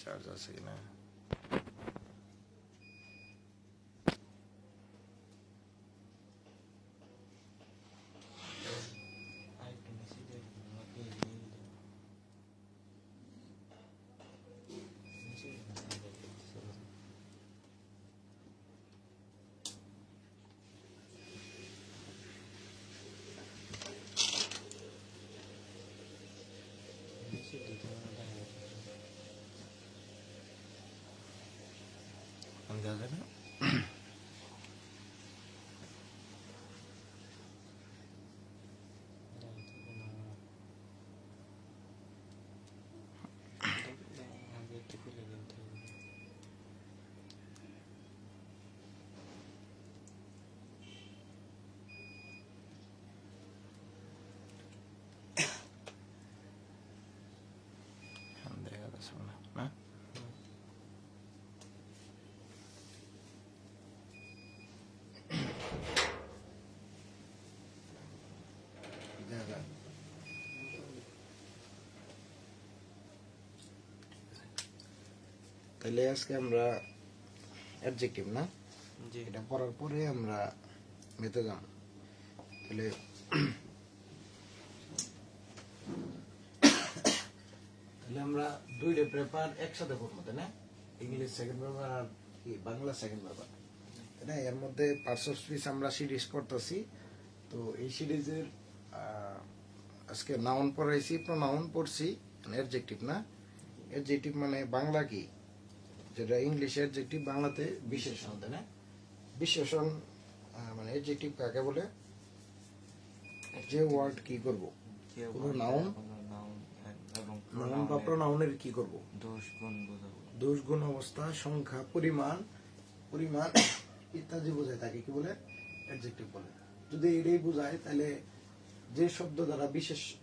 Charge আছে কিনা। দেখা যায় না। দেখা যাচ্ছে না না। তাহলে আজকে আমরা অ্যাডজেক্টিভ না, এটা পড়ার পরে আমরা মেতে যাম। তাহলে আমরা দুইটা পেপার একসাথে পড়বো, তাই না? ইংলিশ সেকেন্ড পেপার আর কি বাংলা সেকেন্ড পেপার, তাই না? এর মধ্যে পার্টস অফ স্পিচ আমরা সিরিজ পড়তেছি। তো এই সিরিজের আজকে নাউন পড়াইছি, প্রোনাউন পড়ছি, অ্যাডজেক্টিভ না। অ্যাডজেক্টিভ মানে বাংলা কি, যেটা ইংলিশ অ্যাডজেক্টিভ, বাংলাতে বিশেষণ, তাই না? বিশেষণ মানে অ্যাডজেক্টিভ কাকে বলে? যে ওয়ার্ড কি করব, কোনো নাউন বা প্রোনাউনের কি করব, দোষ গুণ অবস্থা সংখ্যা পরিমাণ ইত্যাদি বোঝায়, তাকে কি বলে? অ্যাডজেক্টিভ বলে। যদি এটাই বোঝায় তাহলে যে শব্দ দ্বারা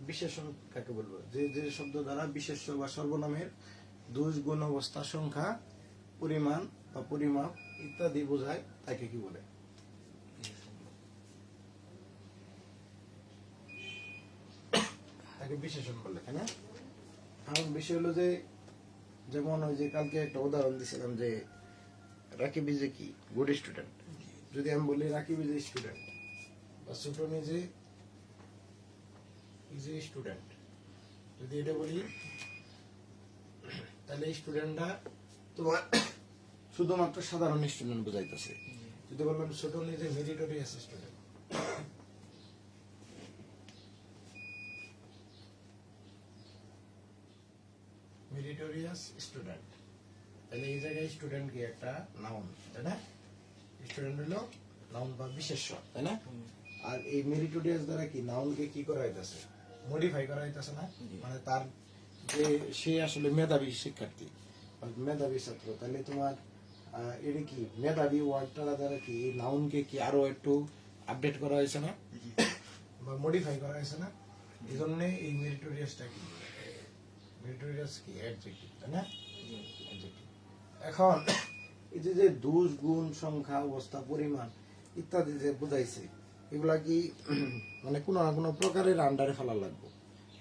বিশেষণ কাকে বলবো? যে শব্দ দ্বারা বিশেষ্য বা সর্বনামের দোষ গুণ অবস্থা সংখ্যা পরিমাণ বা পরিমাপ ইত্যাদি বোঝায়, তাকে কি বলে? তাকে বিশেষণ বলে, তাই না? কারণ বিষয় হলো যে, যেমন ওই যে কালকে একটা উদাহরণ দিয়েছিলাম যে রাকিব ইজ এ কি গুড স্টুডেন্ট। যদি আমি বলি রাকিব ইজ এ স্টুডেন্ট বা সুটন ইজ এ স্টুডেন্ট, যদি এটা বলি তাহলে স্টুডেন্টটা তোমার শুধুমাত্র সাধারণ স্টুডেন্ট বোঝাইতেছে। যদি বললাম সুটন ইজ এ মেরিটোরিয়াস স্টুডেন্ট, তাহলে এই জায়গায় স্টুডেন্ট কি একটা নাউন, তাই না? স্টুডেন্ট হলো নাউন বা বিশেষ্য, তাই না? আর এই মেরিটোরিয়াস দ্বারা কি নাউনকে কি করা হইতাছে? মডিফাই করা হইতাছে না? মানে তার যে সে আসলে মেধাবী শিক্ষার্থী, মেধাবী ছাত্র, তাহলে তোমার এটা কি মেধাবী ওয়ার্ডটা দ্বারা কি নাউনকে কি আরো একটু আপডেট করা হয়েছে না, বা মডিফাই করা হয়েছে না? এই জন্য এই মেরিটোরিয়াসটা কি, মেরিটোরিয়াস কি অ্যাডজেক্টিভ, তাই না? এখন এই যে দোষ গুণ সংখ্যা অবস্থা পরিমাণ ইত্যাদি যে বুঝাইছে, এগুলা কি মানে কোনো না কোনো প্রকারের আন্ডারে ফেলা লাগবে।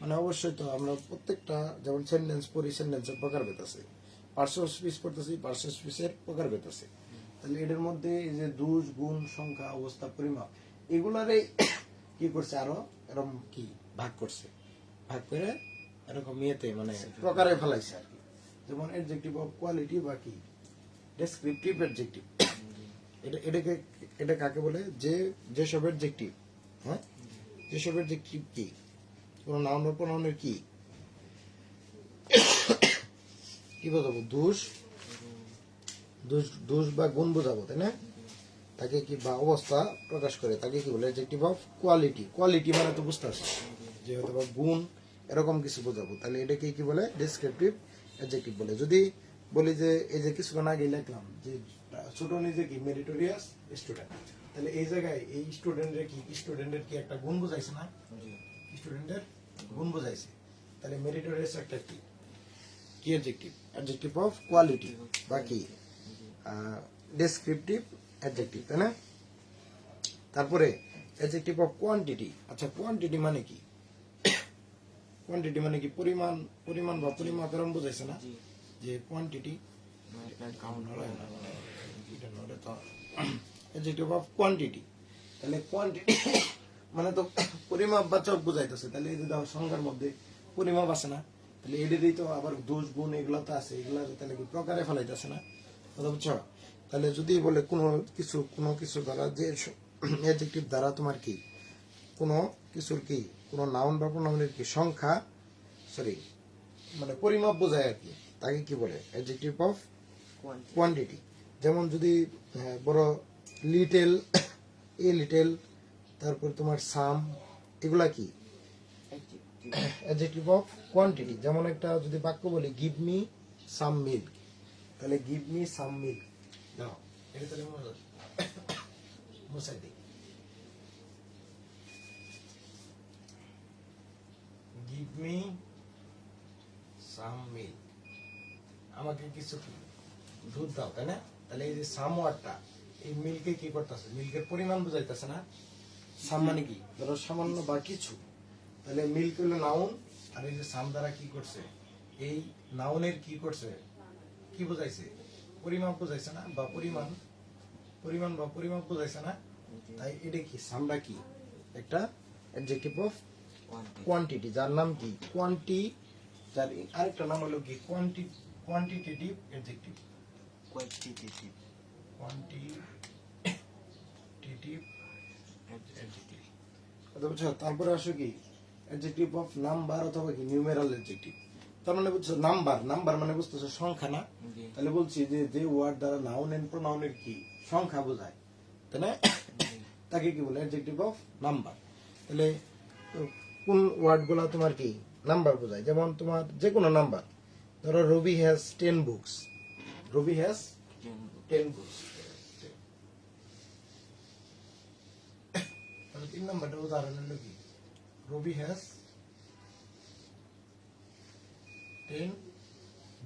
মানে অবশ্যই তো আমরা প্রত্যেকটা যেমন সেন্টেন্স পড়ি, সেন্টেন্সের প্রকার ভেদ আছে, পার্টস অফ স্পিচ পড়তেছি, পার্টস অফ স্পিচের প্রকার ভেদ আছে। তাহলে এটার মধ্যে এই যে দোষ গুণ সংখ্যা অবস্থা পরিমাপ এগুলারে কি করছে, আরো এরকম কি ভাগ করছে, ভাগ করে এরকম ইয়েতে মানে প্রকারে ফেলাইছে আর কি। যেমন অ্যাডজেক্টিভ অফ কোয়ালিটি বা কি ডেসক্রিপটিভ অ্যাডজেক্টিভ, এটা কাকে বলে? যে সব অ্যাডজেক্টিভ, হ্যাঁ, যে সব অ্যাডজেক্টিভ কি কোন নাউন বা প্রোনাউনের কি বোঝাবো? দোষ বা গুণ বোঝাবো, তাই না? তাকে কি বা অবস্থা প্রকাশ করে, তাকে কি বলে? Adjective of quality. কোয়ালিটি মানে তো বুঝতে পারছি যে হয়তো বা গুণ এরকম কিছু বোঝাবো, তাহলে এটাকে কি বলে? ডেসক্রিপটিভ অ্যাডজেক্টিভ বলে। যদি বলি যে এই যে কিছুক্ষণ আগে লিখলাম যে ছোট নিজে কি মেরিটোরিয়াস স্টুডেন্ট, তাহলে এই জায়গায় এই স্টুডেন্টের কি একটা গুণ বোঝাইছে না? স্টুডেন্টের গুণ বোঝাইছে, তাহলে মেরিটোরিয়াস একটা কি অ্যাডজেক্টিভ? অ্যাডজেক্টিভ অফ কোয়ালিটি বা কি ডেসক্রিপটিভ অ্যাডজেক্টিভ, তাই না? তারপরে অ্যাডজেক্টিভ অফ কোয়ান্টিটি। আচ্ছা, কোয়ান্টিটি মানে কি? কোয়ান্টিটি মানে কি পরিমাণ বা পরিমাপ এরকম বোঝাইছে না? যে কোয়ান্টিটি কাউন্ট এটা নড়ে তো অ্যাডজেক্টিভ অফ কোয়ান্টিটি। তাহলে কোয়ান্টিটি মানে তো পরিমাপ বাচক বুঝাইতেছে। তাহলে এই যে দেখো সংখ্যার মধ্যে পরিমাপ আছে না, তাহলে এদেরই তো আবার দোষ গুণ এগুলো তো আছে, এগুলা তাহলে কি প্রকারে ফেলাইতেছে না, কথা বুঝছো? তাহলে যদি বলে কোনো কিছু দ্বারা যে অ্যাডজেক্টিভ দ্বারা তোমার কি কোনো কিছুর কি কোনো নাউন বা প্রোনাউনের কি সংখ্যা সরি মানে পরিমাপ বোঝায় আর কি, তাকে কি বলে অ্যাডজেক্টিভ অফ কোয়ান্টিটি। যেমন যদি বড় লিটেল এ লিটেল, তারপর তোমার সাম, এগুলা কি অ্যাডজেক্টিভ অফ কোয়ান্টিটি। যেমন একটা যদি বাক্য বলি গিভ মি সাম মিল্ক, তাহলে গিভ মি সাম মিল্ক দাও, এটা তাহলে মুছাই দিই। গিভ মি সাম মিল্ক, আমাকে কিছু দুধ দাও, তাই না? তাহলে এই যে সাম ওয়ার্ডটা এই মিল্কে কি করতেছে, মিল্কের পরিমাণ বুঝাইতেছে না। সাম মানে কি ধরো সামান্য বা কিছু, তাহলে মিল্ক হলো নাউন, আর এই যে সাম দ্বারা কি করছে, এই নাউনের কি করছে, কি বুঝাইছে, পরিমাপ বুঝাইছে না, বা পরিমাণ বা পরিমাপ বুঝাইছে না। তাই এটা কি সামটা কি একটা অ্যাডজেক্টিভ অফ কোয়ান্টিটি, যার নাম কি যার আরেকটা নাম হলো কি কোয়ান্টিটেটিভ অ্যাডজেক্টিভ। কথা বুঝছো? তারপরে আসো কি অ্যাডজেক্টিভ অফ নাম্বার অথবা কি নিউমেরাল অ্যাডজেক্টিভ। তার মানে বুঝছো নাম্বার মানে বুঝতেছো সংখ্যা না। তাহলে বলছি যে ওয়ার্ড দ্বারা নাউন এন্ড প্রোনাউনের কি সংখ্যা বোঝায়, তাই না? তাকে কি বলে অ্যাডজেক্টিভ অফ নাম্বার। তাহলে কোন ওয়ার্ড গুলা তোমার কি নাম্বার বোঝায়, যেমন তোমার যে কোনো নাম্বার, ধরো Rabi has 10 books, Rabi has 10 books. তাহলে 3 নাম্বারটা উদাহরণ হলো কি রবি হ্যাজ 10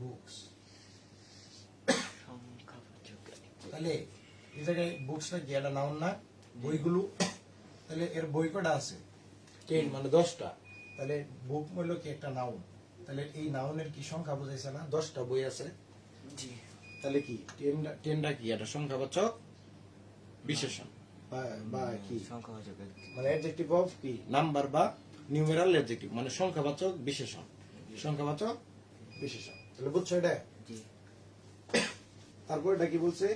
বুকস। তাহলে এই জায়গায় বুকসটা কি একটা নাউন না, বইগুলো। তাহলে এর বই কটা আছে 10 মানে 10টা। তাহলে বুক মূল্য কি একটা নাউন, তাহলে এই নাউনের কি সংখ্যা বোঝাইছে না, 10টা বই আছে। তাহলে কি 10টা কি একটা সংখ্যাবাচক বিশেষণ বা কি মানে অ্যাডজেক্টিভ অফ কি নাম্বার বা নিউমেরাল অ্যাডজেক্টিভ মানে সংখ্যাবাচক বিশেষণ, সংখ্যাবাচক বিশেষণ। তাহলে বুঝছো এটা? তারপর এটা কি বলছে,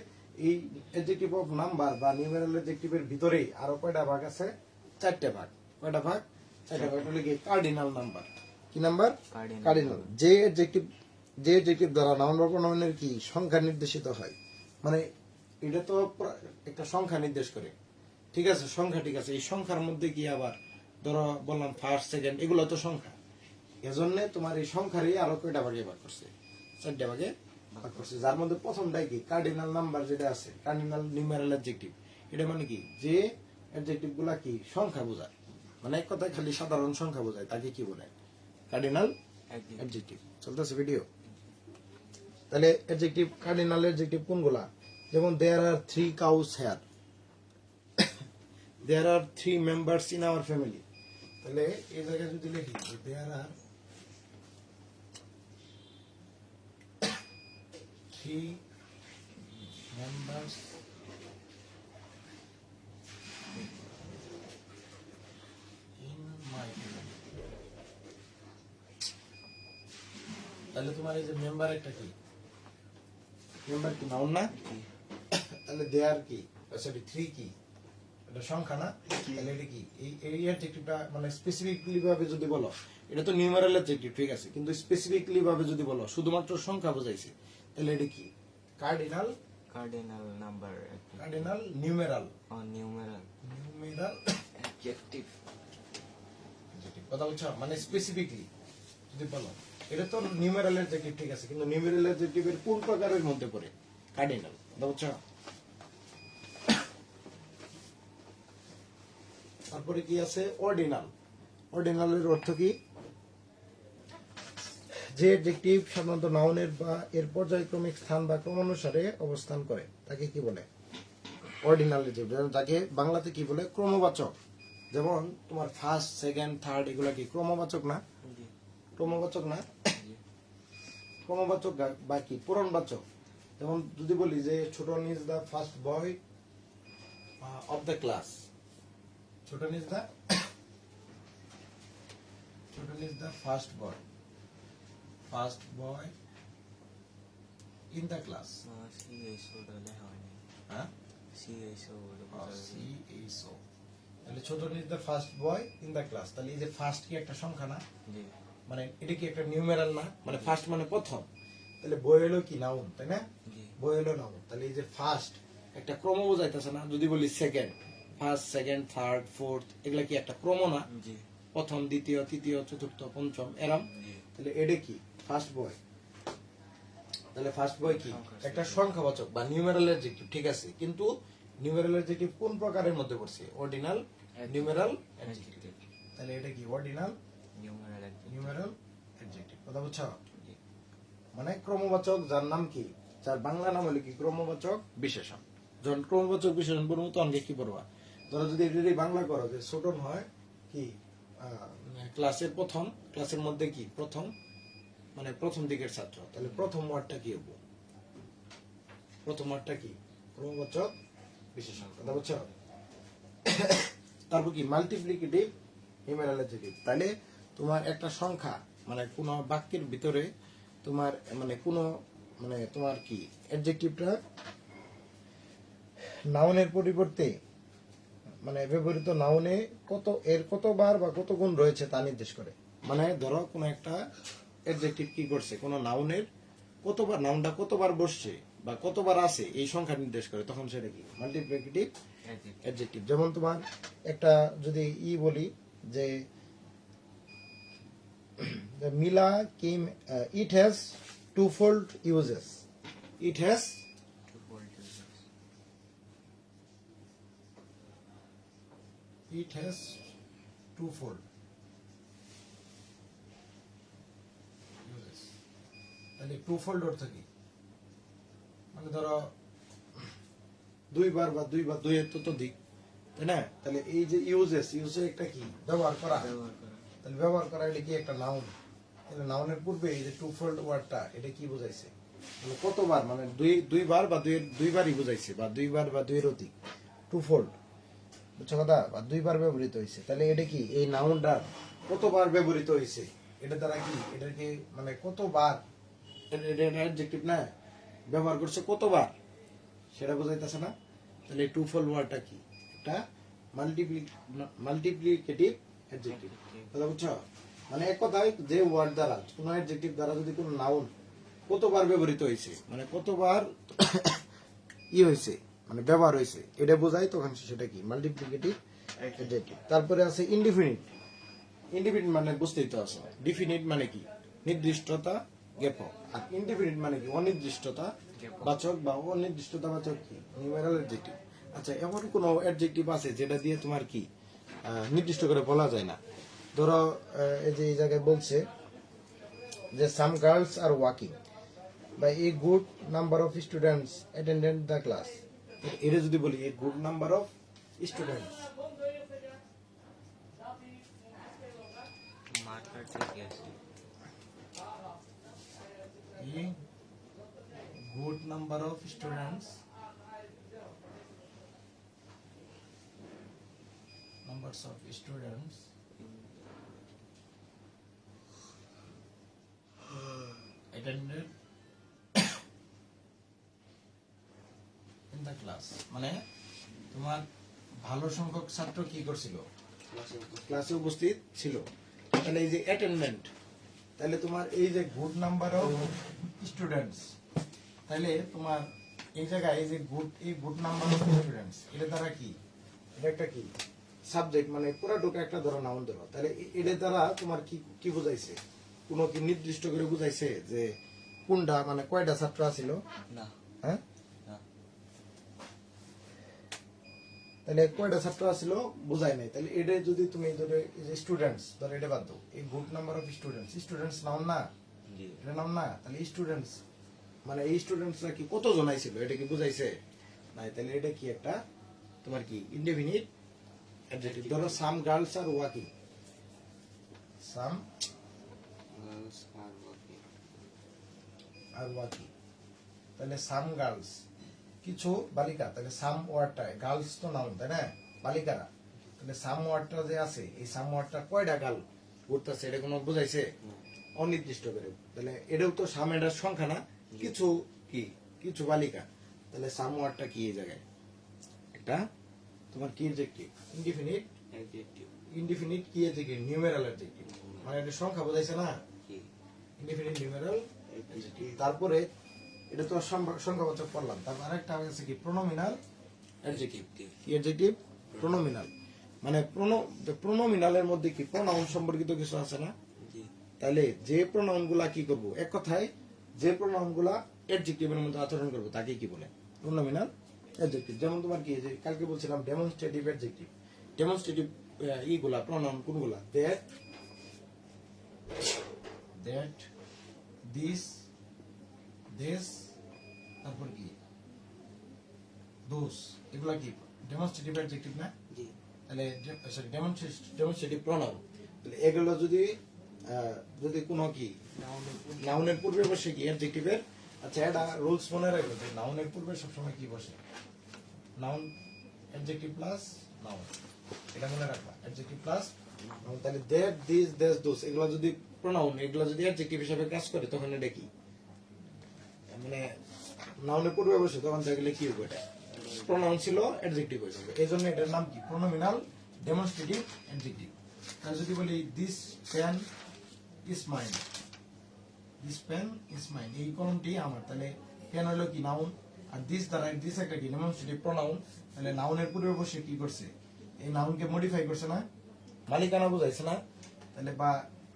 এই অ্যাডজেক্টিভ অফ নাম্বার বা নিউমেরাল অ্যাডজেক্টিভের ভিতরে আরো কয়টা ভাগ আছে, 4টে ভাগ। কয়টা ভাগ? 4টে ভাগ। হলো কি কার্ডিনাল নাম্বার। কি নাম্বার? কার্ডিনাল। যে অ্যাডজেক্টিভ দ্বারা নাউন বা প্রোনাউনের কি সংখ্যা নির্দেশিত হয়, মানে এটা তো একটা সংখ্যা নির্দেশ করে, ঠিক আছে? সংখ্যা, ঠিক আছে। এই সংখ্যার মধ্যে কি আবার ধরো বললাম ফার্স্ট সেকেন্ড, এগুলো তো সংখ্যা। এজন্য তোমার এই সংখ্যারই আরো কয়টা ভাগে ভাগ করছে, 4টে ভাগে ভাগ করছে। যার মধ্যে প্রথমটাই কি কার্ডিনাল নাম্বার যেটা আছে, কার্ডিনাল নিউমেরাল অ্যাডজেক্টিভ। এটা মানে কি যে অ্যাডজেক্টিভ গুলা কি সংখ্যা বোঝায়, মানে এক কথায় খালি সাধারণ সংখ্যা বোঝায়, তাকে কি বলে কার্ডিনাল অ্যাডজেক্টিভ। চলতেছে ভিডিও? তাহলে অ্যাডজেক্টিভ কার্ডিনাল অ্যাডজেক্টিভ কোনগুলা, যেমন there are 3 cows here, there are 3 members in our family. তাহলে এই জায়গায় যদি লিখি there are 3 members in my family, তাহলে তোমার এই যে মেম্বার একটা কি, মেম্বার কি নাউন না? তাহলে দেয়ার কি সরি 3 কি এটা সংখ্যা না? তাহলে এটা কি এই অ্যাডজেক্টিভটা মানে স্পেসিফিকলি ভাবে যদি বলো, এটা তো নিউমেরাল অ্যাডজেক্টিভ, ঠিক আছে, কিন্তু স্পেসিফিকলি ভাবে যদি বলো শুধুমাত্র সংখ্যা বোঝাইছে, তাহলে এটা কি cardinal number, cardinal numeral adjective. কথা বলছো? মানে স্পেসিফিকলি যদি বলো এটা তো নিউমেরাল অ্যাডজেক্টিভ, ঠিক আছে, কিন্তু নিউমেরাল অ্যাডজেক্টিভের কোন প্রকারের মধ্যে পড়ে কার্ডিনাল। কথা বলছো? তারপরে কি আছে অর্ডিনাল। অর্ডিনালের অর্থ কি, যে অ্যাডজেক্টিভ সাধারণত নাউনের বা এর পর্যায়ক্রমিক স্থান বা ক্রমানুসারে অবস্থান করে, তাকে কি বলে অর্ডিনাল অ্যাডজেক্টিভ। যাকে বাংলাতে কি বলে ক্রমবাচক। যেমন তোমার ফার্স্ট সেকেন্ড থার্ড এগুলা কি ক্রমবাচক না? ক্রমবাচক না? ক্রমবাচক বা কি পূরণবাচক। যেমন যদি বলি যে Chhoton is the first boy of the class, Chhoton is the first boy in the class. CSO লেখা হয়নি। হ্যাঁ, CSO CSO, তাহলে Chhoton is the first boy in the class. তাহলে এই যে ফার্স্ট কি একটা সংখ্যা না, জি মানে এটা কি একটা নিউমেরাল না, মানে ফার্স্ট মানে প্রথম, তাহলে বই হলো কি নাউন, তাই না? জি বই হলো নাউন। তাহলে এই যে ফার্স্ট একটা ক্রম বোঝাইতেছে না। যদি বলি second, first, second, third, fourth, এগুলা কি একটা ক্রম না? জি প্রথম, দ্বিতীয়, তৃতীয়, চতুর্থ, পঞ্চম, এরম। জি তাহলে এটা কি ফার্স্ট বয়। তাহলে ফার্স্ট বয় কি সংখ্যা একটা সংখ্যাবাচক বা নিউমেরাল অ্যাডজেক্টিভ, ঠিক আছে। কিন্তু নিউমেরাল অ্যাডজেক্টিভ কোন প্রকারের মধ্যে পড়ছে? Ordinal numeral adjective. তাহলে এটা কি অর্ডিনাল নিউমেরাল অ্যাডজেক্টিভ, কথা বুঝছো? জি মানে ক্রমবাচক যার নাম কি, যার বাংলা নাম হলো কি ক্রমবাচক বিশেষণ। যখন ক্রমবাচক বিশেষণ পড়বো তখন কি পড়বা? ধরো যদি এটারই বাংলা করো যে ছোটন হয় কি ক্লাসের প্রথম, ক্লাসের মধ্যে কি প্রথম, মানে প্রথম দিকের ছাত্র, তাহলে প্রথম ওয়ার্ডটা কি হবো? প্রথম ওয়ার্ডটা কি ক্রমবাচক বিশেষণ, কথা বুঝছো? তারপর কি মাল্টিপ্লিকেটিভ নিউমেরাল অ্যাডজেক্টিভ। তাহলে তোমার একটা সংখ্যা মানে কোন বাক্যের ভিতরে তোমার মানে কোন মানে তোমার কি অ্যাডজেক্টিভটা নাউনের পরিবর্তে মানে ব্যবহৃত নাউনে এর কতবার বা কত গুণ রয়েছে তা নির্দেশ করে। মানে ধরো কোন একটা অ্যাডজেক্টিভ কি করছে, কোন নাউনের কতবার, নাউনটা কতবার বসছে বা কতবার আছে এই সংখ্যা নির্দেশ করে, তখন সেটা কি মাল্টিপ্লিকেটিভ অ্যাডজেক্টিভ। যেমন তোমার একটা যদি বলি যে Mila came, it has twofold uses, it has twofold uses। তাহলে টুফোল্ড অর্থ কি? মানে ধরো দুইবার বা দুইয়ের ততোধিক, তাই না? তাহলে এই যে ইউজেস একটা কি ব্যবহার করা, তাহলে ব্যবহার করা এটা কি একটা নাউন। তাহলে নাউনের পূর্বে এই যে টুফোল্ড ওয়ার্ডটা এটা কি বোঝাইছে? মানে কতবার, মানে দুইবার বা দুইবারই বোঝাইছে, বা দুইবার বা দুইয়ের অধিক, টুফোল্ড, বুঝছো কথা? বা দুইবার ব্যবহৃত হয়েছে। তাহলে এটা কি এই নাউনটা কতবার ব্যবহৃত হয়েছে, এটা দ্বারা কি এটাকে মানে কতবার অ্যাডজেক্টিভ না ব্যবহার করছে কতবার সেটা বোঝাইতেছে না। তাহলে টুফোল্ড ওয়ার্ডটা কি একটা মাল্টিপ্লিকেটিভ অ্যাডজেক্টিভ, কথা বুঝছো? মানে এক কথায় যে ওয়ার্ড দ্বারা কোন অ্যাডজেক্টিভ দ্বারা যদি কোন নাউন কতবার ব্যবহৃত হয়েছে, মানে কতবার হয়েছে, মানে ব্যবহার হয়েছে, এটা বোঝায়, তখন সেটা কি মাল্টিপ্লিকেটিভ অ্যাডজেক্টিভ। তারপরে আছে ইনডিফিনিট। ইনডিফিনিট মানে বুঝতেই তো আছে। ডিফিনিট মানে কি নির্দিষ্টতা জ্ঞাপক, আর ইনডিফিনিট মানে কি অনির্দিষ্টতা বাচক বা অনির্দিষ্টতা বাচক কি নিউমেরাল অ্যাডজেক্টিভ। আচ্ছা, এমন কোন অ্যাডজেক্টিভ আছে যেটা দিয়ে তোমার কি নির্দিষ্ট করে বলা যায় না? ধরো এই যে এই জায়গায় বলছে যে সাম গার্লস আর ওয়াকিং বা a good number of students attended the class. এটা যদি বলি a good number of students, marker ঠিক আছে। a good number of students attended in the class, মানে তোমার ভালো সংখ্যক ছাত্র কি করছিল, ক্লাসে উপস্থিত ছিল। তাহলে এই যে অ্যাটেন্ডেন্ট, তাহলে তোমার এই যে গুড নাম্বার অফ স্টুডেন্টস, তাহলে তোমার এই জায়গায় এই যে গুড নাম্বার অফ স্টুডেন্টস, এটা দ্বারা কি এটা একটা কি সাবজেক্ট, মানে পুরো ঢোকা একটা ধরো নাউন ধরো। তাহলে এটা দ্বারা তোমার কি কি বুঝাইছে, কোনো কি নির্দিষ্ট করে বুঝাইছে যে কোনটা মানে কয়টা ছাত্র আছিল? না হ্যাঁ, না তাহলে কয়টা ছাত্র আছিল বুঝাই নাই। তাহলে এটা যদি তুমি ধরো এই যে স্টুডেন্টস ধরো এটা বাদ দাও, এই good number of students noun না, জি এটা নাম না। তাহলে স্টুডেন্টস মানে এই স্টুডেন্টসরা কি কতজন আইছিল এটা কি বুঝাইছে? নাই। তাহলে এটা কি একটা তোমার কি ইনডেফিনিট অ্যাডজেক্টিভ। ধরো some girls are walking, some girls are walking, are ওয়াকি। তাহলে সাম গার্লস, কিছু বালিকা, তাহলে সাম ওয়ার্ডটা গার্লস তো নাউন তাই না, বালিকারা। তাহলে সাম ওয়ার্ডটা যে আছে, এই সাম ওয়ার্ডটা কয়টা গার্ল ঘুরতেছে এটা কোনো বোঝাইছে? অনির্দিষ্ট করে। তাহলে এটাও তো সাম, এটার সংখ্যা না, কিছু কি, কিছু বালিকা। তাহলে সাম ওয়ার্ডটা কি এই জায়গায়? একটা তোমার কি অ্যাডজেক্টিভ? ইনডিফিনিট। অ্যাডজেক্টিভ। ইনডিফিনিট কি অ্যাডজেক্টিভ? Numeral adjective. মানে এটা সংখ্যা বোঝাইছে না, কি ইনডিফিনিট নিউমেরাল অ্যাডজেক্টিভ। তারপরে এটা তো সংখ্যাবাচক পড়লাম, তারপর আরেকটা আছে কি প্রোনোমিনাল অ্যাডজেক্টিভ। কি অ্যাডজেক্টিভ? প্রোনোমিনাল। মানে প্রোনোমিনালের মধ্যে কি প্রোনাউন সম্পর্কিত কিছু আছে না? জি। তাহলে যে প্রোনাউন গুলা কি করব, এক কথায় যে প্রোনাউন গুলা অ্যাডজেক্টিভের মধ্যে আচরণ করবো তাকে কি বলে? Pronominal adjective. যেমন তোমার কি, যে কালকে বলছিলাম ডেমনস্ট্রেটিভ অ্যাডজেক্টিভ। ডেমনস্ট্রেটিভ ইগুলা প্রোনাউন কোনগুলা? দ্যাট, দিস, দিস, তারপর কি দোস, এগুলা কি ডেমনস্ট্রেটিভ অ্যাডজেক্টিভ না? জি। তাহলে সরি ডেমনস্ট্রেটিভ প্রোনাউন। তাহলে এগুলো যদি যদি কোনো কি নাউনের পূর্বে বসে কি অ্যাডজেক্টিভের, আচ্ছা এটা রুলস মনে রাখবে যে নাউনের পূর্বে সবসময় কি বসে? নাউন, অ্যাডজেক্টিভ প্লাস নাউন, এটা মনে রাখবা, অ্যাডজেক্টিভ প্লাস নাউন। তাহলে দ্যাট, দিস, দ্যাট, দোস এগুলো যদি প্রোনাউন, এগুলো যদি অ্যাডজেক্টিভ হিসেবে কাজ করে তখন এটা কি, মানে নাউনের পূর্বে বসে, তখন দেখলে কি হবে? এটা প্রোনাউন ছিল, অ্যাডজেক্টিভ হয়ে যাবে। এই জন্য এটার নাম কি? Pronominal demonstrative adjective. তাহলে যদি বলি this pen is mine, this pen is mine, এই কলমটি আমার, তাহলে পেন হলো কি নাউন, আর দিস দ্বারা দিস একটা কি ডেমনস্ট্রেটিভ প্রোনাউন। তাহলে নাউনের পূর্বে বসে কি করছে? এই নাউনকে মডিফাই করছে না, মালিকানা বুঝাইছে না? তাহলে বা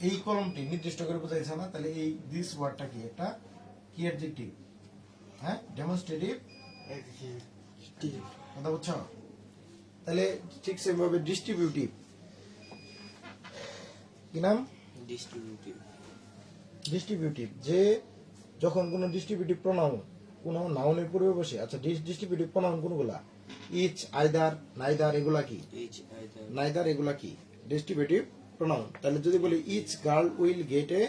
এই কলমটি নির্দিষ্ট করে বুঝাইছে না? তাহলে এই দিস ওয়ার্ডটা কি একটা কি অ্যাডজেক্টিভ? হ্যাঁ, ডেমনস্ট্রেটিভ কথা বুঝছো? তাহলে ঠিক সেভাবে ডিস্ট্রিবিউটিভ কি নাম? ডিস্ট্রিবিউটিভ। ডিস্ট্রিবিউটিভ, যে যখন কোন ডিস্ট্রিবিউটিভ প্রোনাউন কোন নাউনের পূর্বে বসে, আচ্ছা ডিস্ট্রিবিউটিভ প্রোনাউন কোনগুলা? ইচ, আইদার, নাইদার, এগুলা কি? Each, either. নাইদার, এগুলা কি ডিস্ট্রিবিউটিভ প্রোনাউন। তাহলে যদি বলি each girl will get a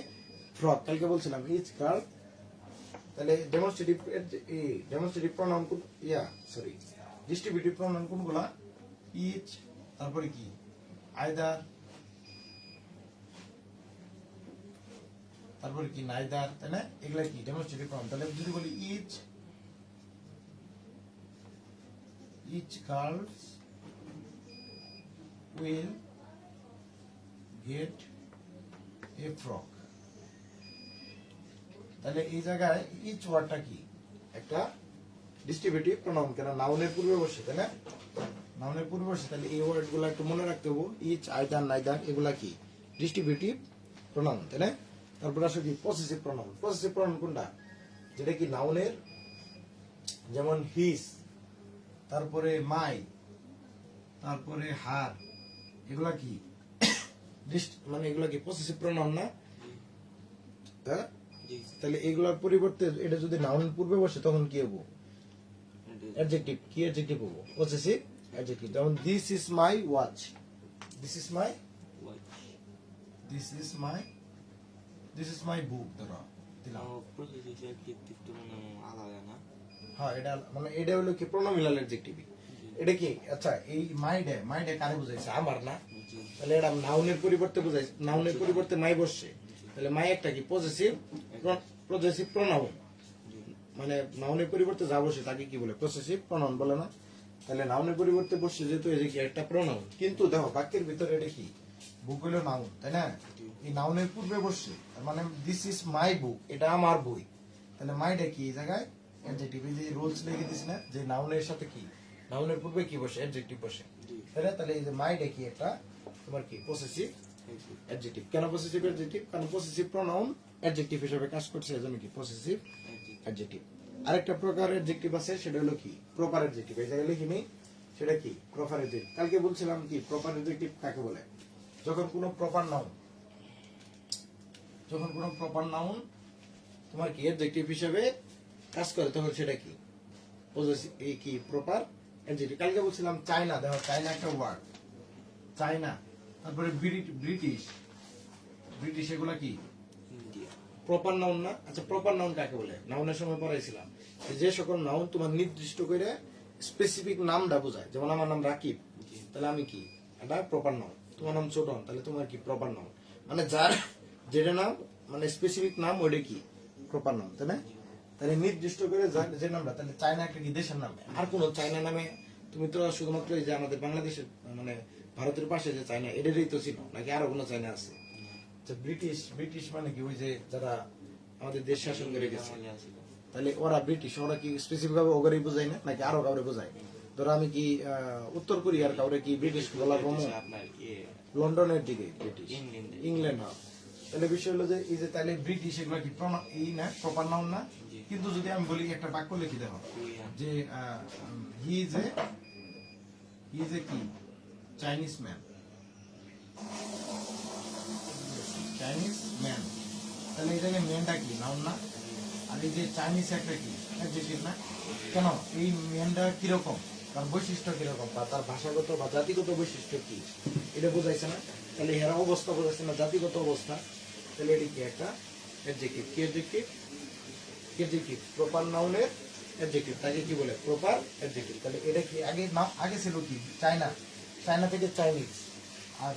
frock, কালকে বলছিলাম ইচ গার্ল, তাহলে ডেমনস্ট্রেটিভ প্রোনাউন কোন, সরি ডিস্ট্রিবিউটিভ প্রোনাউন কোনগুলা? ইচ, তারপরে কি আইদার, তারপরে কি নাইদার, তাই না? এগুলা কি ডেমনস্ট্রেটিভ প্রোনাউন। তাহলে যদি বলি each girls will get a frock, তাহলে এই জায়গায় ইচ ওয়ার্ডটা কি একটা ডিস্ট্রিবিউটিভ প্রোনাউন, কেন নাউনের পূর্বে বসে, তাই না? নাউনের পূর্বে বসে, তাহলে এই ওয়ার্ড গুলো একটু মনে রাখতে হবে। ইচ, আইদার, নাইদার এগুলা কি ডিস্ট্রিবিউটিভ প্রোনাউন, তাই না? তারপর আসলে কি পসেসিভ প্রোনাউন। পসেসিভ প্রোনাউন কোনটা? যেটা কি নাউনের, যেমন হিস, তারপরে মাই, তারপরে হার, এগুলা কি মানে এগুলা কি পসেসিভ প্রোনাউন না? হ্যাঁ, জি। তাহলে এগুলোর পরিবর্তে এটা যদি নাউনের পূর্বে বসে তখন কি হবো? অ্যাডজেক্টিভ। কি অ্যাডজেক্টিভ হবো? Possessive adjective. যেমন this is my watch, this is my, watch. This is my book, ধরো দিলাম। প্রসেসিভ অ্যাডজেক্টিভ তো মানে আলাদা না? হ্যাঁ, এটা মানে এটা হলো কি প্রোনোমিনাল অ্যাডজেক্টিভ। এটা কি, আচ্ছা এই মাই ডে কারে বুঝাইছে? আমার না? জি। তাহলে এটা নাউনের পরিবর্তে বুঝাইছে, নাউনের পরিবর্তে মাই বসছে, তাহলে মাই একটা কি পজেসিভ প্রোনাউন। জি। মানে নাউনের পরিবর্তে যা বসে তাকে কি বলে? পজেসিভ প্রোনাউন বলে না? তাহলে নাউনের পরিবর্তে বসছে যেহেতু এই যে কি একটা প্রোনাউন, কিন্তু দেখো বাক্যের ভিতরে এটা কি বুক হলো নাউন, তাই না? এই নাউনের পূর্বে বসছে, তার মানে দিস ইজ মাই বুক, এটা আমার বই। তাহলে মাইটা কি এই জায়গায় অ্যাডজেক্টিভ। এই যে রুলস লিখে দিস না যে নাউনের সাথে কি, নাউনের পূর্বে কি বসে? অ্যাডজেক্টিভ বসে, তাই না? তাহলে এই যে মাইটা কি একটা তোমার কি পসেসিভ অ্যাডজেক্টিভ। কেন পসেসিভ অ্যাডজেক্টিভ? কারণ পসেসিভ প্রোনাউন অ্যাডজেক্টিভ হিসেবে কাজ করছে, এজন্য কি পসেসিভ অ্যাডজেক্টিভ। আরেকটা প্রকার অ্যাডজেক্টিভ আছে, সেটা হলো কি প্রপার অ্যাডজেক্টিভ। এই জায়গায় লিখিনি, সেটা কি প্রপার অ্যাডজেক্টিভ। কালকে বলছিলাম কি প্রপার অ্যাডজেক্টিভ কাকে বলে? যখন কোনো প্রপার নাউন, তোমার কি অ্যাডজেক্টিভ হিসেবে কাজ করে তখন সেটা কি পজেসিভ, এই কি প্রপার অ্যাডজেক্টিভ। কালকে বলছিলাম চায়না, দেখো চায়না একটা ওয়ার্ড, চায়না। তারপরে ব্রিটিশ, এগুলা কি ইন্ডিয়া। প্রপার নাউন না? আচ্ছা প্রপার নাউন কাকে বলে? নাউনের সময় পড়াইছিলাম যে সকল নাউন তোমার নির্দিষ্ট করে স্পেসিফিক নামটা বোঝায়। যেমন আমার নাম রাকিব, তাহলে আমি কি, এটা প্রপার নাউন। তোমার নাম ছোটন, তাহলে তোমার কি প্রপার নাউন। মানে যার যেটা নাম মানে স্পেসিফিক নাম ওইটা কি প্রপার নাউন, তাই না? তাহলে নির্দিষ্ট করে যে নামটা, তাহলে চায়না একটা কি দেশের নামে, আর কোন চায়না নামে তুমি তো শুধুমাত্র এই যে আমাদের বাংলাদেশের মানে ভারতের পাশে যে চায়না এটারই তো ছিল, নাকি আরো কোনো চায়না আছে? ব্রিটিশ, ব্রিটিশ মানে কি ওই যে যারা আমাদের দেশ শাসন করে গেছে, তাহলে ওরা ব্রিটিশ, ওরা কি স্পেসিফিক ভাবে ওগরেই বোঝায় না, নাকি আরো কাউরে বোঝায়? ধরো আমি কি উত্তর কোরিয়ার কাউরে কি ব্রিটিশ বলা কম? লন্ডনের দিকে ব্রিটিশ, ইংল্যান্ড না। তাহলে বিষয় হলো যে এই যে তাহলে ব্রিটিশ এগুলো কি এই না প্রপার নাউন না? কিন্তু যদি আমি বলি একটা বাক্য লিখি দেখো যে হি ইজ এ কি চাইনিজ ম্যান, চাইনিজ ম্যান, তাহলে এখানে ম্যানটা কি নাউন না? আর এই যে চাইনিজ একটা কি অ্যাডজেক্টিভ না? কেন? এই ম্যানটা কিরকম, তার বৈশিষ্ট্য কিরকম, বা তার ভাষাগত বা জাতিগত বৈশিষ্ট্য কি, এটা বোঝাইছে না? তাহলে এরা অবস্থা বোঝাচ্ছে না, জাতিগত অবস্থা। তাহলে এটি কি একটা অ্যাডজেক্টিভ। কি অ্যাডজেক্টিভ? অ্যাডজেক্টিভ প্রপার নাউনের অ্যাডজেক্টিভ, তাকে কি বলে? Proper adjective. তাহলে এটা কি আগে ছিল কি চায়না, চায়না থেকে চাইনিজ, আর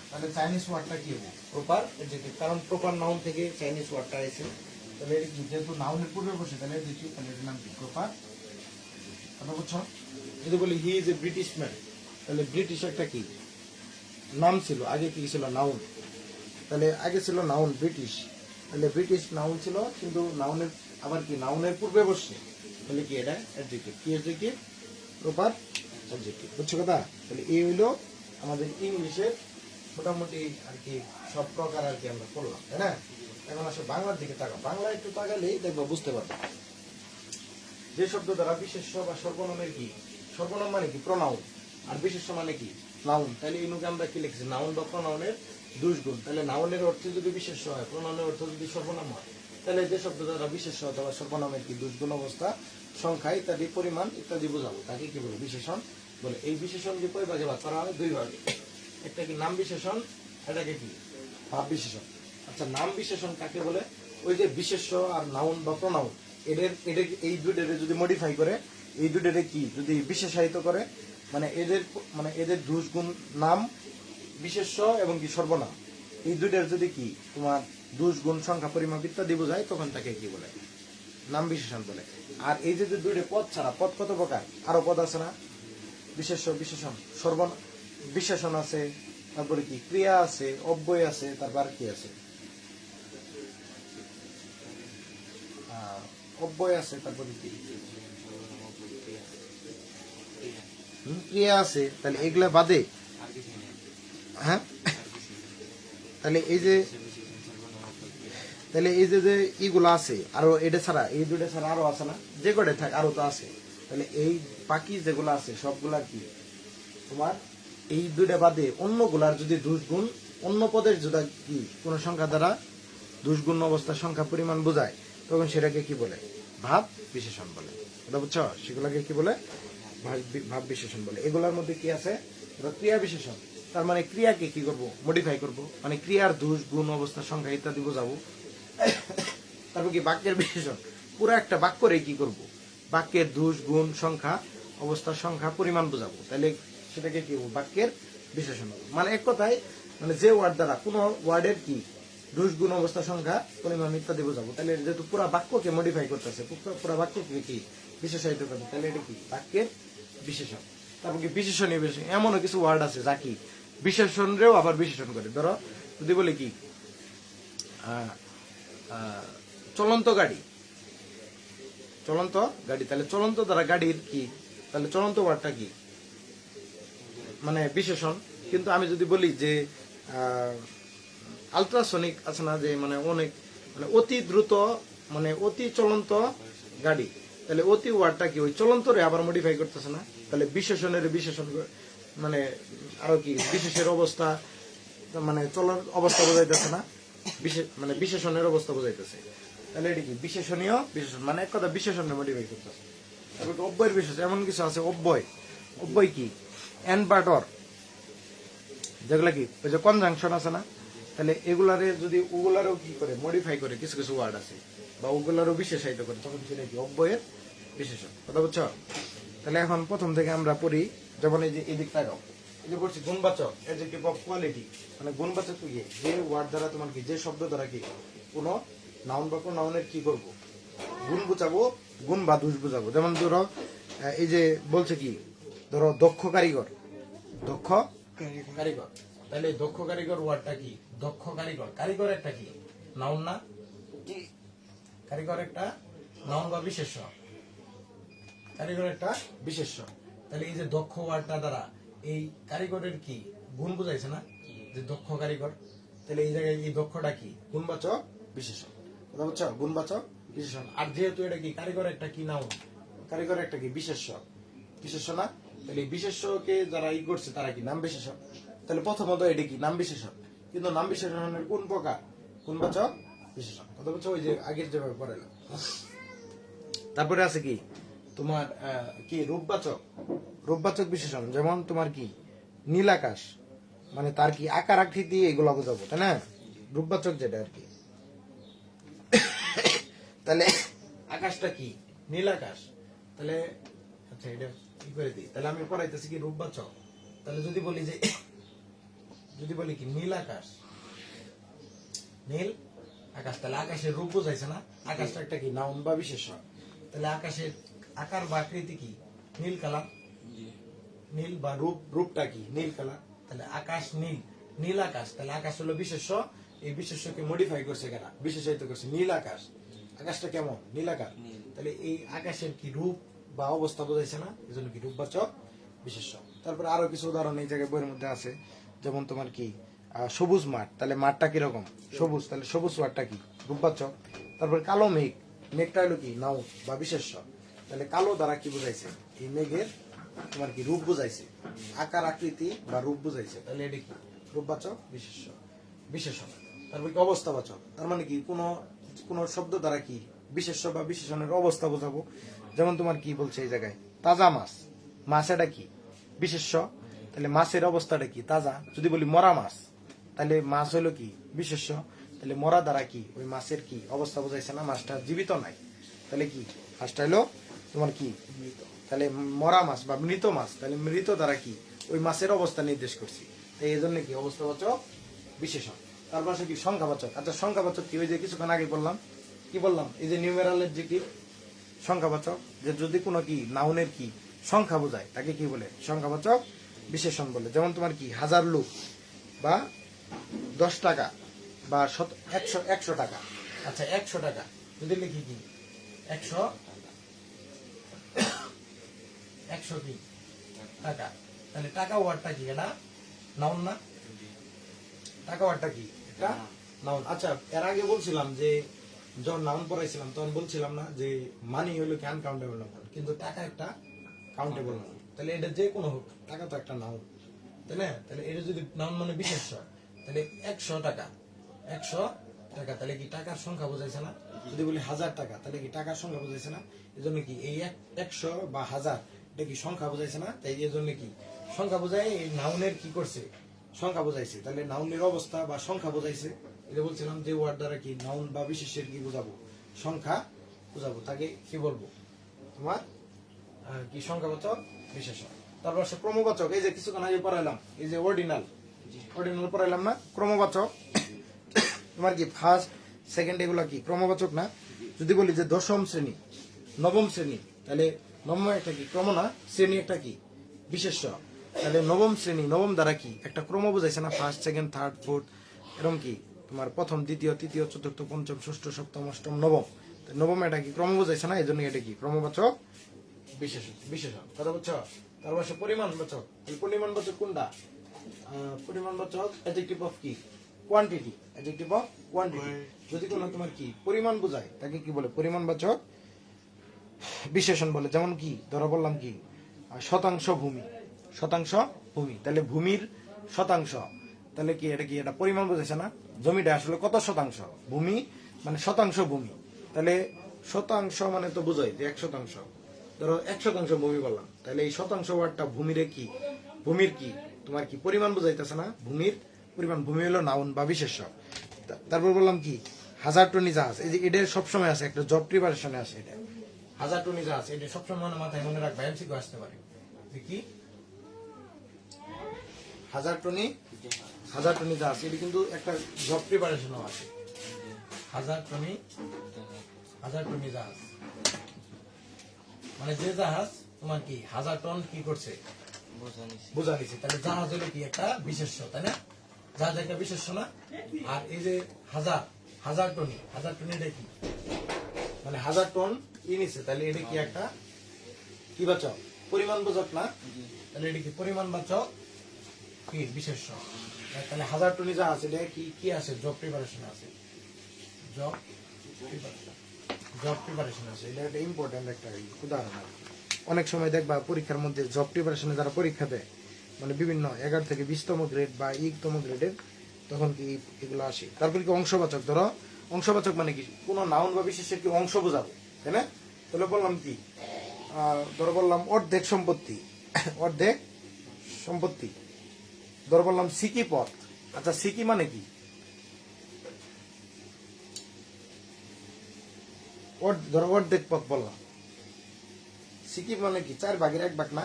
তাহলে চাইনিজ ওয়ার্ডটা কি হবে? প্রপার অ্যাডজেক্টিভ, কারণ প্রপার নাউন থেকে চাইনিজ ওয়ার্ডটা আছে। তাহলে এটা কি, যেহেতু নাউনের পূর্বে বসে, তাহলে অ্যাডজেক্টিভ, তাহলে এটার নাম কি? প্রপার। কথা বুঝছো? যদি বলি he is a British man, তাহলে ব্রিটিশ একটা কি নাম ছিল, আগে কি ছিল? নাউন। তাহলে আগে ছিল নাউন ব্রিটিশ, তাহলে ব্রিটিশ নাউন ছিল, কিন্তু নাউনের আবার কি নাউনের পূর্বে বসছে, তাহলে কি এটা অ্যাডজেক্টিভ। কি অ্যাডজেক্টিভ? Proper adjective. বুঝছো কথা? তাহলে এই হইলো আমাদের ইংলিশের মোটামুটি আর কি সব প্রকার আর কি আমরা পড়লাম, তাই না? এখন আসলে বাংলার দিকে তাকাও, বাংলা একটু তাকালেই দেখবো, বুঝতে পারবো যে শব্দ দ্বারা বিশেষ্য বা সর্বনামের কি, সর্বনাম মানে কি প্রনাউন, আর বিশেষ্য মানে কি নাউন। তাহলে এই নুকে আমরা কি লিখছি? নাউন বা প্রনাউনের দুষ্গুণ। তাহলে নাউনের অর্থে যদি বিশেষ্য হয়, প্রনাউনের অর্থ যদি সর্বনাম হয়, তাহলে যে শব্দ দ্বারা বিশেষ্য অথবা সর্বনামের কি দুষ্গুণ অবস্থা, সংখ্যা ইত্যাদি, পরিমাণ ইত্যাদি বোঝাবো, তাকে কি বলে? বিশেষণ বলে। এই বিশেষণ যে কয় ভাগে ভাগ করা হয়? দুই ভাগে। একটা কি নাম বিশেষণ, এটাকে কি ভাব বিশেষণ। আচ্ছা নাম বিশেষণ কাকে বলে? ওই যে বিশেষ্য আর নাউন বা প্রনাউন এদের এই দুইটারে যদি মডিফাই করে, এই দুইটারে কি যদি বিশেষায়িত করে, মানে এদের দুষ্গুণ নাম বিশেষ্য এবং কি সর্বনাম, এই দুইটার যদি কি তোমার দুষ্গুণ, সংখ্যা, পরিমাপ ইত্যাদি বোঝায়, তখন তাকে কি বলে? নাম বিশেষণ বলে। আর এই যে দুইটা পদ ছাড়া, পদ কত প্রকার? আরো পদ আছে না? বিশেষ্য, বিশেষণ, বিশেষণ আছে, তারপরে কি ক্রিয়া আছে, অব্যয় আছে, তারপর কি আছে? অব্যয় আছে, তারপরে কি ক্রিয়া আছে। তাহলে এগুলা বাদে, হ্যাঁ, তাহলে এই যে যে ইগুলো আছে, আরো এটা ছাড়া, এই দুটো ছাড়া আরো আছে না? যে কটা থাকে আরো তো আছে। তাহলে এই বাকি যেগুলো আছে সবগুলার কি তোমার এই দুইটা বাদে অন্যগুলার যদি দুষ্গুণ, অন্য পদের যদি কি কোন সংখ্যা দ্বারা দুষ্গুণ অবস্থা, সংখ্যা, পরিমাণ বোঝায়, তখন সেটাকে কি বলে? ভাব বিশেষণ বলে। এটা বুঝছো? সেগুলাকে কি বলে? ভাব বিশেষণ বলে। এগুলার মধ্যে কি আছে? ক্রিয়া বিশেষণ, তার মানে ক্রিয়াকে কি করব? মডিফাই করব, মানে ক্রিয়ার দোষ, গুণ, অবস্থা, সংখ্যা ইত্যাদি বোঝাবো। তারপর কি বাক্যের বিশেষণ, পুরো একটা বাক্যরে কি করব? বাক্যের দোষ, গুণ, সংখ্যা, অবস্থা, সংখ্যা, পরিমাণ বোঝাবো। তাহলে সেটাকে কি বাক্যের বিশেষণ। মানে এক কথায় মানে যে ওয়ার্ড দ্বারা কোন ওয়ার্ডের কি দোষ, গুণ, অবস্থা, সংখ্যা, পরিমাণ ইত্যাদি বোঝাবো। তাহলে যেহেতু পুরো বাক্যকে মডিফাই করতেছে, পুরো বাক্যকে কি বিশেষায়িত করবে, তাহলে এটা কি বাক্যের বিশেষণ। তারপর কি বিশেষণীয় বিশেষণ, এমনও কিছু ওয়ার্ড আছে যা কি বিশেষণরেও আবার বিশেষণ করে। ধরো যদি বলি কি চলন্ত গাড়ি, চলন্ত গাড়ি, তাহলে চলন্ত দ্বারা গাড়ির কি, তাহলে চলন্ত ওয়ার্ডটা কি মানে বিশেষণ। কিন্তু আমি যদি বলি যে আলট্রাসনিক আছে না, যে মানে অনেক মানে অতি দ্রুত, মানে অতি চলন্ত গাড়ি, তাহলে অতি ওয়ার্ডটা কি ওই চলন্তরে আবার মডিফাই করতেছে না? তাহলে বিশেষণের বিশেষণ, মানে আরো কি বিশেষের অবস্থা, মানে চলার অবস্থা বোঝাইতেছে না, মানে বিশেষণের অবস্থা বোঝাইতেছে। তাহলে এটি কি বিশেষণীয় বিশেষণ, মানে এক কথা বিশেষণের মডিফাই করতেছে। তারপর অব্যয়ের বিশেষ, এমন কিছু আছে অব্যয়। অব্যয় কি? এন্ড বাট অর, যেগুলা কি ওই যে কনজাংশন আছে না, তাহলে এগুলারে যদি ওগুলারও কি করে মডিফাই করে কিছু কিছু ওয়ার্ড আছে বা ওগুলারও বিশেষায়িত করে, তখন সেটা কি অব্যয়ের বিশেষণ। কথা বুঝছো? তাহলে এখন প্রথম থেকে আমরা পড়ি, যেমন এই যে এদিক তাকাও, এই যে পড়ছি গুণবাচক, অ্যাডজেক্টিভ অফ কোয়ালিটি, মানে গুণবাচক কি, যে ওয়ার্ড দ্বারা তোমার কি, যে শব্দ দ্বারা কি কোনো নাউন বা কোনো নাউনের কি করব, গুণ বুঝাবো, গুণ বা দোষ বুঝাবো। যেমন ধরো এই যে বলছে কি, ধরো দক্ষ কারিগর, দক্ষ কারিগর, তাহলে দক্ষ কারিগর ওয়ার্ডটা কি, দক্ষ কারিগর, কারিগর একটা কি নাউন না কি, কারিগর একটা নাউন বা বিশেষ্য, কারিগর একটা বিশেষ্য। তাহলে এই যে দক্ষ ওয়ার্ডটা দ্বারা এই কারিগরের কি গুণ বুঝাইছে না, যে দক্ষ কারিগর, তাহলে এই জায়গায় এই দক্ষটা কি গুণবাচক বিশেষণ। কথা বুঝছো? গুণবাচক বিশেষণ। আর যেহেতু এটা কি কারিগর একটা কি নাউন, কারিগর একটা কি বিশেষ্য, বিশেষ্য না, তাহলে এই বিশেষ্যকে যারা ই করছে তারা কি নাম বিশেষণ। তাহলে প্রথমত এটা কি নাম বিশেষণ, কিন্তু নাম বিশেষণের কোন প্রকার, গুণবাচক বিশেষণ। কথা বুঝছো? ওই যে আগের যেভাবে পড়াইলাম। তারপরে আছে কি তোমার কি রূপবাচক, রূপবাচক বিশেষণ, যেমন তোমার কি নীল আকাশ, মানে তার কি আকার আকৃতি এগুলো বোঝাবো, তাই না, রূপবাচক যেটা আর কি। তাহলে আকাশটা কি নীল আকাশ, তাহলে আচ্ছা এটা কি করে দিই, তাহলে আমি পড়াইতেছি কি রূপবাচক। তাহলে যদি বলি যে, যদি বলি কি নীল আকাশ, নীল আকাশ, তাহলে আকাশের রূপ বোঝাইছে না, আকাশটা একটা কি নাউন বা বিশেষণ। তাহলে আকাশের আকার বা আকৃতি কি নীল কালার, নীল বা রূপ, রূপটা কি নীল কালার। তাহলে আকাশ নীল, নীল আকাশ, তাহলে আকাশ হলো বিশেষ্য, এই বিশেষ্যকে মডিফাই করছে কেনা, বিশেষায়িত করছে নীল আকাশ, আকাশটা কেমন নীল আকাশ। তাহলে এই আকাশের কি রূপ বা অবস্থা বোঝাইছে না, এই জন্য কি রূপবাচক বিশেষ্য। তারপরে আরো কিছু উদাহরণ এই জায়গায় বইয়ের মধ্যে আছে, যেমন তোমার কি সবুজ মাঠ, তাহলে মাঠটা কিরকম সবুজ, তাহলে সবুজ মাঠটা কি রূপবাচক। তারপর কালো মেঘ, মেঘটা হলো কি নাউন বা বিশেষ্য, তাহলে কালো দ্বারা কি বুঝাইছে, এই মেঘের তোমার কি রূপ বুঝাইছে, আকার আকৃতি বা রূপ বুঝাইছে, তাহলে এটা কি রূপবাচক বিশেষ্য, বিশেষণ। তারপর কি অবস্থাবাচক, তার মানে কি কোন কোন শব্দ দ্বারা কি বিশেষ্য বা বিশেষণের অবস্থা বোঝাবো। যেমন তোমার কি বলছে এই জায়গায় তাজা মাছ, মাছ এটা কি বিশেষ্য, তাহলে মাছের অবস্থাটা কি তাজা। যদি বলি মরা মাছ, তাহলে মাছ হলো কি বিশেষ্য, তাহলে মরা দ্বারা কি ওই মাছের কি অবস্থা বোঝাইছে না, মাছটা জীবিত নাই। তাহলে কি ফার্স্টটা হলো তোমার কি মৃত, তাহলে মরা মাছ বা মৃত মাছ, তাহলে মৃত দ্বারা কি ওই মাছের অবস্থা নির্দেশ করছি, তাই এই জন্য কি অবস্থাবাচক বিশেষণ। তারপর আছে কি সংখ্যাবাচক। আচ্ছা সংখ্যাবাচক কি, ওই যে কিছুক্ষণ আগে বললাম, কি বললাম, এই যে নিউমেরাল অ্যাডজেক্টিভ সংখ্যাবাচক, যে যদি কোনো কি নাউনের কি সংখ্যা বোঝায় তাকে কি বলে সংখ্যাবাচক বিশেষণ বলে। যেমন তোমার কি হাজার লোক বা 10 টাকা বা 100 টাকা। আচ্ছা 100 টাকা যদি লিখি কি 100 কি টাকা, তাহলে টাকা ওয়ার্ডটা কি এটা নাউন না, টাকা ওয়ার্ডটা কি এটা নাউন। আচ্ছা এর আগে বলছিলাম যে যখন নাউন পড়াইছিলাম তখন বলছিলাম না যে মানি হলো কি আনকাউন্টেবল নাম্বার, কিন্তু টাকা একটা কাউন্টেবল নাউন। তাহলে এটা যে কোনো হোক, টাকা তো একটা নাউন, তাই না। তাহলে এটা যদি নাউন মানে বিশেষ্য, তাহলে 100 টাকা, 100 টাকা, তাহলে কি টাকার সংখ্যা বোঝাইছে না। যদি বলি 1000 টাকা, তাহলে কি টাকার সংখ্যা বোঝাইছে না। এই জন্য কি এই 100 বা 1000 এটা কি সংখ্যা বোঝাইছে না, তাই এই জন্য কি সংখ্যা বোঝায়, এই নাউনের কি করছে সংখ্যা বোঝাইছে, তাহলে নাউনের অবস্থা বা সংখ্যা বোঝাইছে। এটা বলছিলাম যে ওয়ার্ড দ্বারা কি নাউন বা বিশেষের কি বোঝাবো, সংখ্যা বোঝাবো, তাকে কি বলবো তোমার কি সংখ্যাবাচক বিশেষণ। তারপর সে ক্রমবাচক, এই যে কিছুক্ষণ আগে পড়াইলাম, এই যে অর্ডিনাল, অর্ডিনাল পড়াইলাম না, ক্রমবাচক তোমার কি ফার্স্ট সেকেন্ড এগুলা কি ক্রমবাচক না। যদি বলি যে দশম শ্রেণী, নবম শ্রেণী, তাহলে নবম একটা কি ক্রম না, শ্রেণী একটা কি বিশেষ্য, তাহলে নবম শ্রেণী, নবম দ্বারা কি একটা ক্রম বোঝাইছে না, ফার্স্ট সেকেন্ড থার্ড ফোর্থ, এরকম কি তোমার প্রথম দ্বিতীয় তৃতীয় চতুর্থ পঞ্চম ষষ্ঠ সপ্তম অষ্টম নবম, নবম এটা কি ক্রম বোঝাইছে না, এই জন্য এটা কি ক্রমবাচক বিশেষণ, বিশেষণ। কথা বুঝছো। তারপর সে পরিমাণবাচক, এই পরিমাণবাচক কোনটা, পরিমাণবাচক অ্যাডজেক্টিভ অফ কি কোয়ান্টিটি, অ্যাডজেক্টিভ অফ কোয়ান্টিটি। যদি কোনো তোমার কি পরিমাণ বোঝায় তাকে কি বলে পরিমাণবাচক বিশেষণ বলে। যেমন কি ধরো বললাম কি শতাংশ ভূমি, শতাংশ ভূমি, তাহলে ভূমির শতাংশ, তাহলে কি এটা কি এটা পরিমাণ বোঝাইছে না, জমিটা আসলে কত শতাংশ, ভূমি মানে শতাংশ ভূমি, তাহলে শতাংশ মানে তো বোঝাই যে 100%, ধরো 100% ভূমি বললাম, তাহলে এই শতাংশ ওয়ার্ডটা ভূমিরে কি ভূমির কি তোমার কি পরিমাণ বোঝাইতেছে না, ভূমির পরিমাণ ভূমি হলো নাউন বা বিশেষ্য। তারপর বললাম কি 1000 টনি জাহাজ, এই যে এটা সবসময় আছে, একটা জব প্রিপারেশনে আসে এটা 1000 টনি জাহাজ, এটা সবসময় মাথায় মনে রাখবা, এমসিকিউ আসতে পারে যে কি 1000 টনি জাহাজ, এটা কিন্তু একটা জব প্রিপারেশনও আছে। 1000 টনি জাহাজ মানে যে জাহাজ তোমার কি 1000 টন কি করছে বোঝা নিছে, তাহলে জাহাজ হলো কি একটা বিশেষ্য, তাই না? জাহাজ একটা বিশেষ্য না? আর এই যে হাজার টনি এটা কি মানে 1000 টন নিছে, তাহলে এটা কি একটা কি বাচক, পরিমাণ বোঝক না? তাহলে এটা কি পরিমাণবাচক কি বিশেষ্য। তাহলে 1000 টনি জাহাজ এটা কি আছে, জব প্রিপারেশন আছে, জব প্রিপারেশন আছে। এটা একটা ইম্পর্টেন্ট একটা উদাহরণ আর কি। অনেক সময় দেখবা পরীক্ষার মধ্যে জব প্রিপারেশনে যারা পরীক্ষা দেয় মানে বিভিন্ন 11 থেকে 20তম গ্রেড বা 1তম গ্রেডের, তখন কি এগুলো আসে। তারপর কি অংশবাচক, ধরো অংশবাচক মানে কি কোনো নাউন বা বিশেষের কি অংশ বোঝাবো, তাই না? তাহলে বললাম কি ধরো বললাম অর্ধেক সম্পত্তি ধরো বললাম সিকি পথ। আচ্ছা সিকি মানে কি? ধরো অর্ধেক পথ বললাম, সিকি মানে কি 4 ভাগের 1 ভাগ না?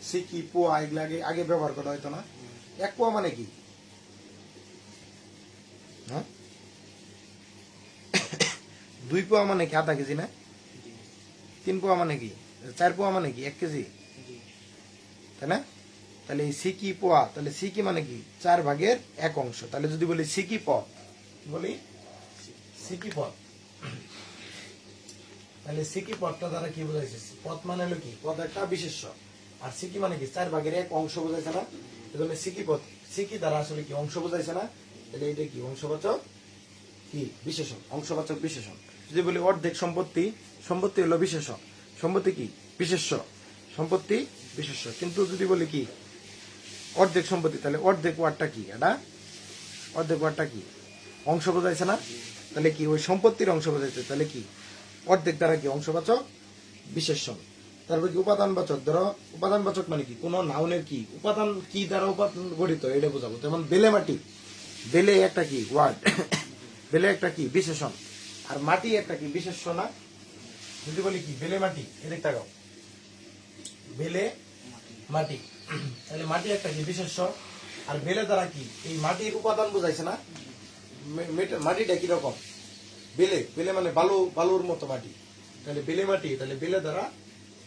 সিকি পোয়া এগুলো আগে ব্যবহার করা হয়তো না। 1 পোয়া মানে কি? হ্যাঁ 2 পোয়া মানে কি আধা কেজি না? 3 পোয়া মানে কি? 4 পোয়া মানে কি 1 কেজি, তাই না? তাহলে এই সিকি পোয়া, তাহলে সিকি মানে কি 4 ভাগের 1 অংশ। তাহলে যদি বলি সিকি পথ, তাহলে সিকি পথটা দ্বারা কি বোঝাইছে? পথ মানে হলো কি পথ একটা বিশেষ্য, আর সিকি মানে কি 4 ভাগের 1 অংশ বোঝাইছে না? এজন্য সিকি পথ, সিকি দ্বারা আসলে কি অংশ বোঝাইছে না? তাহলে এটা কি অংশবাচক কি বিশেষণ, অংশবাচক বিশেষণ। যদি বলি অর্ধেক সম্পত্তি হলো বিশেষণ, সম্পত্তি কি বিশেষ্য। কিন্তু যদি বলি কি অর্ধেক সম্পত্তি, তাহলে অর্ধেক ওয়ার্ডটা কি? এটা অর্ধেক ওয়ার্ডটা কি অংশ বোঝাইছে না? তাহলে কি ওই সম্পত্তির অংশ বোঝাইছে, তাহলে কি অর্ধেক দ্বারা কি অংশবাচক বিশেষণ। তারপর কি উপাদানবাচক, ধরো উপাদানবাচক মানে কি কোনো নাউনের কি উপাদান কি দ্বারা উপাদান গঠিত এটা বোঝাবো। যেমন বেলে মাটি, বেলে একটা কি ওয়ার্ড, বেলে একটা কি বিশেষণ, আর মাটি একটা কি বিশেষ্য না? যদি বলি কি বেলে মাটি, এদিক তাকাও, বেলে মাটি, তাহলে মাটি একটা কি বিশেষ্য, আর বেলে দ্বারা কি এই মাটির উপাদান বোঝাইছে না? মাটিটা কি রকম? বেলে মানে বালুর মতো মাটি, তাহলে বেলে মাটি, তাহলে বেলে দ্বারা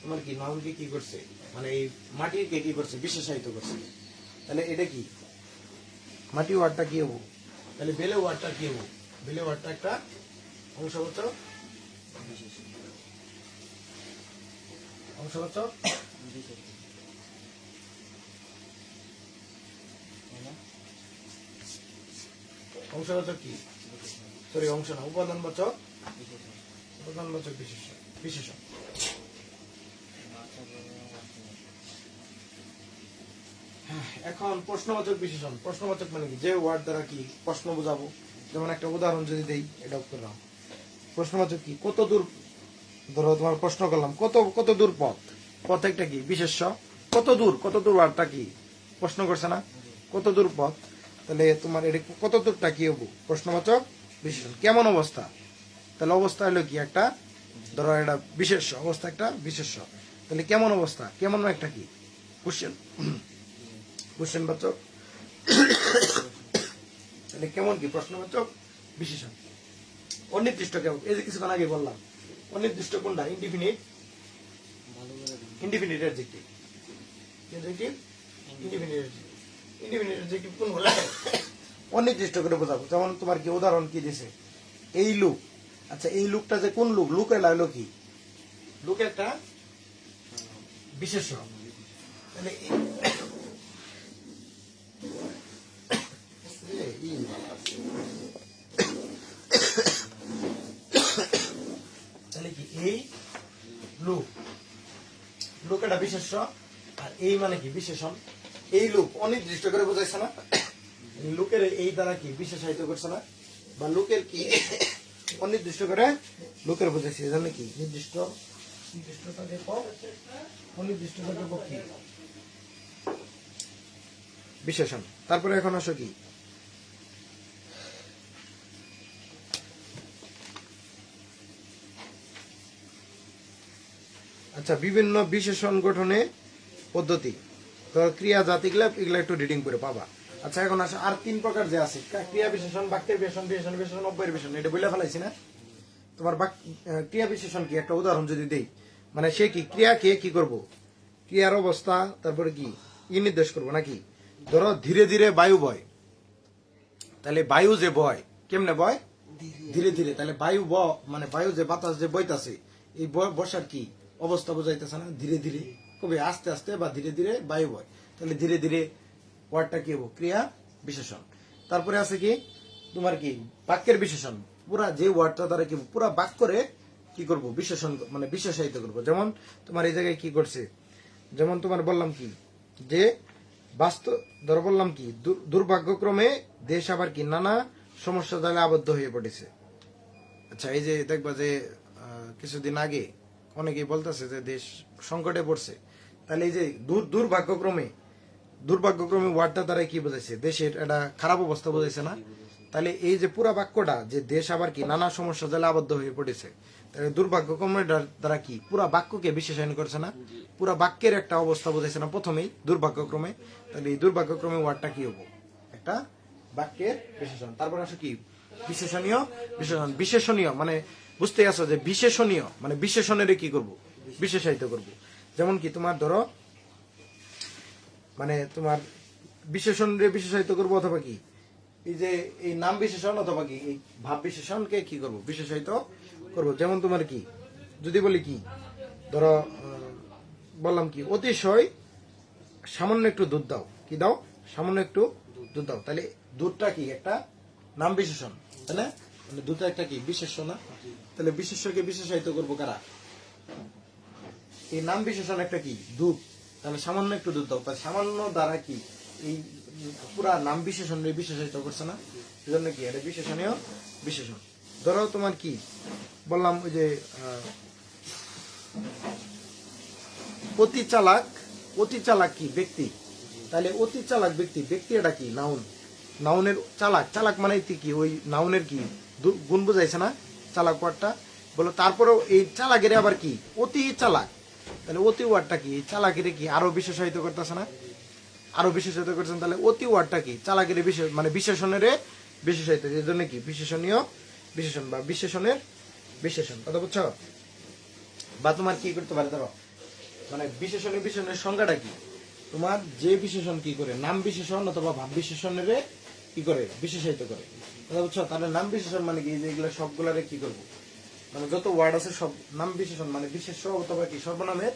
তোমার কি নাউনকে কি করছে, মানে এই মাটিকে কি করছে, বিশেষায়িত করছে। তাহলে এটা কি মাটি ওয়ার্ডটা কি হবো, তাহলে বেলে ওয়ার্ডটা কি হবো? বেলে ওয়ার্ডটা একটা অংশবাচক কি সরি অংশ না, উপাদানবাচক বিশেষণ। এখন প্রশ্নবাচক বিশেষণ, প্রশ্নবাচক মানে কি যে ওয়ার্ড দ্বারা কি প্রশ্ন বোঝাবো। যেমন একটা উদাহরণ যদি দেই, এটা করলাম প্রশ্নবাচক কি কত দূর, ধরো তোমার প্রশ্ন করলাম কত দূর পথ একটা কি বিশেষ্য, কত দূর ওয়ার্ডটা কি প্রশ্ন করছে না? কত দূর পথ, তাহলে তোমার এটা কত দূরটা কি হবো প্রশ্নবাচক বিশেষণ। কেমন অবস্থা, তাহলে অবস্থা হলো কি একটা, ধরো এটা বিশেষ্য, অবস্থা একটা বিশেষ্য, তাহলে কেমন অবস্থা, কেমন একটা কি কোশ্চেনবাচক, তাহলে কেমন কি প্রশ্নবাচক বিশেষণ। অনির্দিষ্ট কেমন, এই যে কিছুক্ষণ আগে বললাম অনির্দিষ্ট কোনটা? ইনডিফিনিট অ্যাডজেক্টিভ, ইনডিফিনিট অ্যাডজেক্টিভ কোনগুলো? অনির্দিষ্ট করে বোঝাবো। যেমন তোমার কি উদাহরণ কি দিছে, এই লুক, আচ্ছা এই লুকটা যে কোন লুক, লুকের লাগলো কি, লুক একটা বিশেষ্য, তাহলে তাহলে কি এই লুক একটা বিশেষ্য, আর এই মানে কি বিশেষণ। এই লুক অনির্দিষ্ট করে বোঝাইছে না? লুকের এই দ্বারা কি বিশেষায়িত করছে না? বা লুকের কি অনির্দিষ্ট করে লুকের বোঝাইছে, এজন্য কি নির্দিষ্টতা দেখো, অনির্দিষ্টতা দেখো কি বিশেষণ। তারপরে এখন আসো কি, আচ্ছা বিভিন্ন বিশেষণ গঠনে পদ্ধতি, তো ক্রিয়া জাতিগুলা এগুলা একটু রিডিং করে পাবা। আচ্ছা এখন আসো আর 3 প্রকার যে আছে, ক্রিয়া বিশেষণ, বাক্যের বিশেষণ, বিশেষণ বিশেষণ, অব্যয়ের বিশেষণ, এটা বলে ফেলাইছি না। তোমার ক্রিয়া বিশেষণ কি, একটা উদাহরণ যদি দেই, মানে সে কি ক্রিয়াকে কি করব, ক্রিয়ার অবস্থা তারপরে কি নির্দেশ করবো নাকি। ধরো ধীরে ধীরে বায়ু বয়, তাহলে বায়ু যে বয় কেমনে বয়, ধীরে ধীরে, তাহলে বায়ু মানে বায়ু যে বাতাস যে বইতাছে, এই বর্ষার কি অবস্থা বোঝাইতেছে না, ধীরে ধীরে কবে আস্তে আস্তে বা ধীরে ধীরে বায়ু বয়, তাহলে ধীরে ধীরে ওয়ার্ডটা কি হবো, ক্রিয়া বিশেষণ। তারপরে আছে কি তোমার কি বাক্যের বিশেষণ, পুরা যে ওয়ার্ডটা দ্বারা কি পুরা বাক্যরে কি করব বিশেষণ মানে বিশেষায়িত করব। যেমন তোমার এই জায়গায় কি করছে, যেমন তোমার বললাম কি যে বাস্তব, ধর বললাম কি দুর্ভাগ্যক্রমে দেশ আবার কি নানা সমস্যা জালে আবদ্ধ হয়ে পড়েছে। আচ্ছা এই যে দেখবা যে কিছুদিন আগে অনেকেই বলতেছে যে দেশ সংকটে পড়ছে, তাহলে এই যে দুর্ভাগ্যক্রমে, দুর্ভাগ্যক্রমে ওয়ার্ডটা দ্বারা কি বোঝাইছে, দেশের একটা খারাপ অবস্থা বোঝাইছে না। তাহলে এই যে পুরা বাক্যটা যে দেশ আবার কি নানা সমস্যা জালে আবদ্ধ হয়ে পড়েছে, তাহলে দুর্ভাগ্যক্রমে দ্বারা কি পুরা বাক্যকে বিশেষণ করছে না, পুরা বাক্যের একটা অবস্থা বোঝাইছে না প্রথমেই দুর্ভাগ্যক্রমে। তাহলে এই দুর্ভাগ্যক্রমে ওয়ার্ডটা কি হবো, একটা বাক্যের বিশেষণ। তারপর আসো কি বিশেষণীয় বিশেষণ, বিশেষণীয় মানে বুঝতে গেছো যে বিশেষণীয় মানে বিশেষণের কি করব, বিশেষায়িত করব। যেমন কি তোমার ধরো মানে তোমার বিশেষণের বিশেষায়িত করব, অথবা কি এই যে এই নাম বিশেষণ অথবা কি এই ভাব বিশেষণকে কি করব, বিশেষায়িত করব। যেমন তোমার কি যদি বলি কি ধরো বললাম কি অতিশয় সামান্য একটু দুধ দাও, কি দাও, সামান্য একটু দুধ দাও, তাহলে দুধটা কি একটা নাম বিশেষণ, তাই না, মানে দুধটা একটা কি বিশেষ্য না, তাহলে বিশেষ্যকে বিশেষায়িত করবো কারা, এই নাম বিশেষণ একটা কি দুধ, তাহলে সামান্য একটু দুধ দাও, তাহলে সামান্য দ্বারা কি এই পুরা নাম বিশেষণ বিশেষায়িত করছে না, সেজন্য কি এটা বিশেষণীয় বিশেষণ। ধরো তোমার কি বললাম ওই যে অতি চালাক, অতি চালাক কি ব্যক্তি, তাহলে অতি চালাক ব্যক্তি, ব্যক্তি এটা কি নাউন, নাউনের চালাক, চালাক মানে কি ওই নাউনের কি গুণ বোঝাইছে না চালাক ওয়ার্ডটা, বলো তারপরেও এই চালাকের আবার কি অতি চালাক, তাহলে অতি ওয়ার্ডটা কি চালাকের কি আরো বিশেষায়িত করতেছে না, আরো বিশেষায়িত করছেন, তাহলে অতি ওয়ার্ডটা কি চালাকের বিশেষ মানে বিশেষণের বিশেষায়িত, এই জন্য কি বিশেষণীয় বিশেষণ বা বিশেষণের বিশেষণ, কথা বুঝছো। বা তোমার কি করতে পারে ধরো মানে বিশেষণীয় বিশেষণের সংজ্ঞাটা কি, তোমার যে বিশেষণ কি করে নাম বিশেষণ অথবা ভাব বিশেষণের কি করে বিশেষায়িত করে, কথা বুঝছো। তাহলে নাম বিশেষণ মানে কি যেগুলো সবগুলারে কি করবো, মানে যত ওয়ার্ড আছে সব নাম বিশেষণ মানে বিশেষ্য অথবা কি সর্বনামের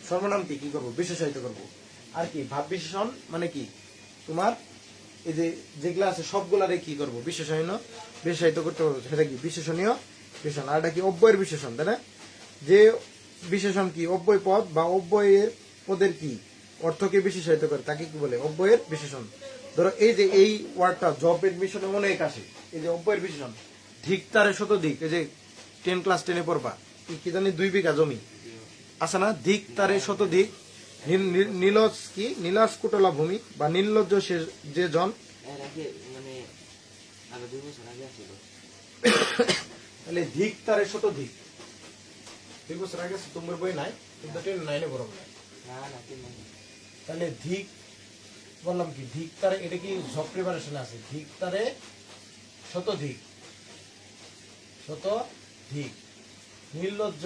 সর্বনামকে কি করবো বিশেষায়িত করবো। আর কি ভাব বিশেষণ মানে কি তোমার এই যে যেগুলো আছে সবগুলারে কি করবো বিশেষণীয় বিশেষায়িত করতে পারবো, সেটা কি বিশেষণীয় বিশেষণ। আর এটা কি অব্যয়ের বিশেষণ, তাই না, যে বিশেষণ কি অব্যয় পদ বা অব্যয়ের পদের কি অর্থকে বিশেষায়িত করে তাকে কি বলে অব্যয়ের বিশেষণ। ধরো এই যে এই ওয়ার্ডটা জব এডমিশনে অনেক আসে, এই যে অব্যয়ের বিশেষণ ধিক তারে শত দিক, এই যে 10 ক্লাস 10 পড়বা কি জানি 2 বিঘা জমি আছে না, ধিক তারে শত দিক, নীলজ কি নীলাস কুটলা ভূমি বা নির্লজ্জ যে জন, এর আগে মানে আরো 2 বছর আগে ছিল, তাহলে ধিক তারে শত দিক 2 বছর আগে তোমার বই নাই কিন্তু 10 9 পড়ো না, না কি মানে তাহলে ধিক বললাম কি ধিক তারে, এটা কি জব প্রিপারেশন আছে, ধিক তারে শত দিক, শত দিক, নির্লজ্জ